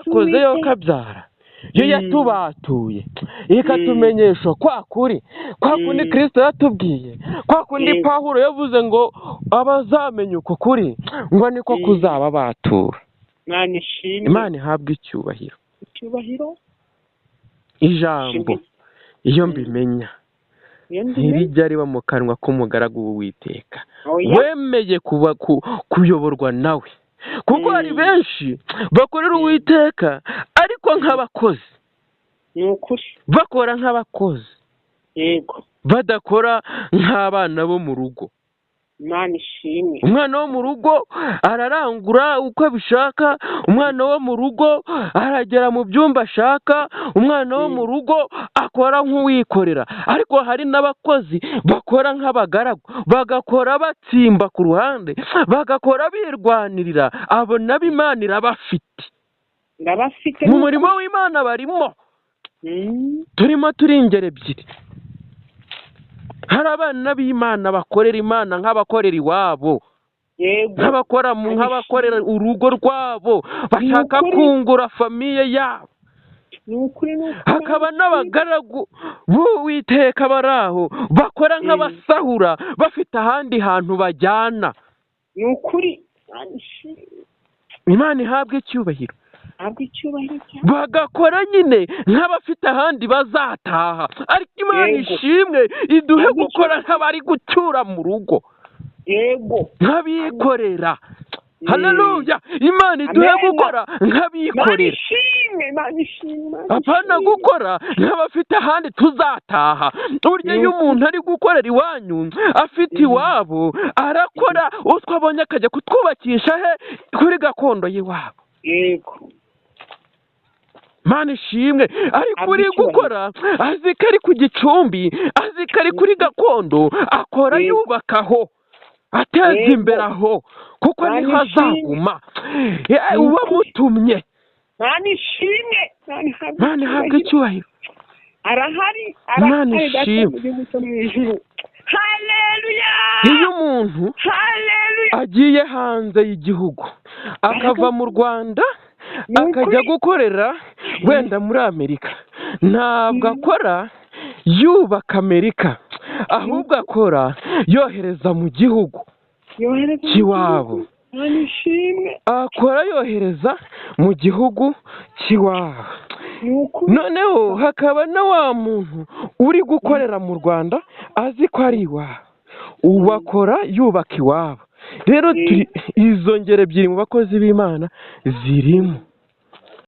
yakoze yo kabyara yo yatubatuye ikatumenyesha kwa kundi Kristo yatubwiye, kwa kundi Pawulo yavuze ngo abazamenya uko kuri ngo niko kuzaba batura. Imana ihabwe icyubahiro. Ijambo iyo mbimenya ntirijya riba mu kanwa k'umugaragu w'Uwiteka wemeye kuyoborwa nawe, kuko hari benshi bakorera Uwiteka ariko nk'abakozi, bakora nk'abakozi badakora nk'abana bo mu rugo. Umwana wo mu rugo ararangura uko abishaka, umwana wo mu rugo aragera mu byumba ashaka, umwana wo mu rugo akora nk'uwikorera. Ariko hari n'abakozi bakora nk'abagaragu, bagakora batsimba ku ruhande, bagakora birwanirira. Abo nabo Imana irabafite mu murimo w'Imana, barimo. Turimo turi ingero ebyiri. Hari abana b'Imana bakorera Imana nk'abakorera iwabo, nk'abakorera urugo rwabo, bashaka kungura famiye yabo. Hakaba n'abagaragu b'Uwiteka bari aho bakora nk'abasahura, bafite ahandi hantu bajyana. Imana ihabwe icyubahiro. Bagakora nyine nk'abafite ahandi bazataha, ariko Imana ishimwe iduhe gukora nk'abari gucyura mu rugo, nk'abikorera. Haleluya! Imana iduhe gukora nk'abikorera, apana gukora nk'abafite ahandi tuzataha. Burya iyo umuntu ari gukorera iwanyu afite iwabo, arakora utwo abonye akajya kutwubakisha he kuri gakondo y'iwabo. Imana ishimwe. ariko uri gukora azi ko ari ku gicumbi, azi ko ari kuri gakondo, akora yubakaho, ateza imbere aho, kuko niho azaguma uwamutumye. Imana ihabwe icyubahiro. Imana ishimwe. Iyo umuntu agiye hanze y'igihugu akava mu Rwanda akajya gukorera wenda muri Amerika, ntabwo akora yubaka Amerika, ahubwo akora yohereza mu gihugu cy'iwabo. Akora yohereza mu gihugu cy'iwabo. Noneho hakaba na wa muntu uri gukorera mu Rwanda azi ko ari iwabo, ubu akora yubaka iwabo. Rero izo ngero ebyiri mu bakozi b'Imana zirimo.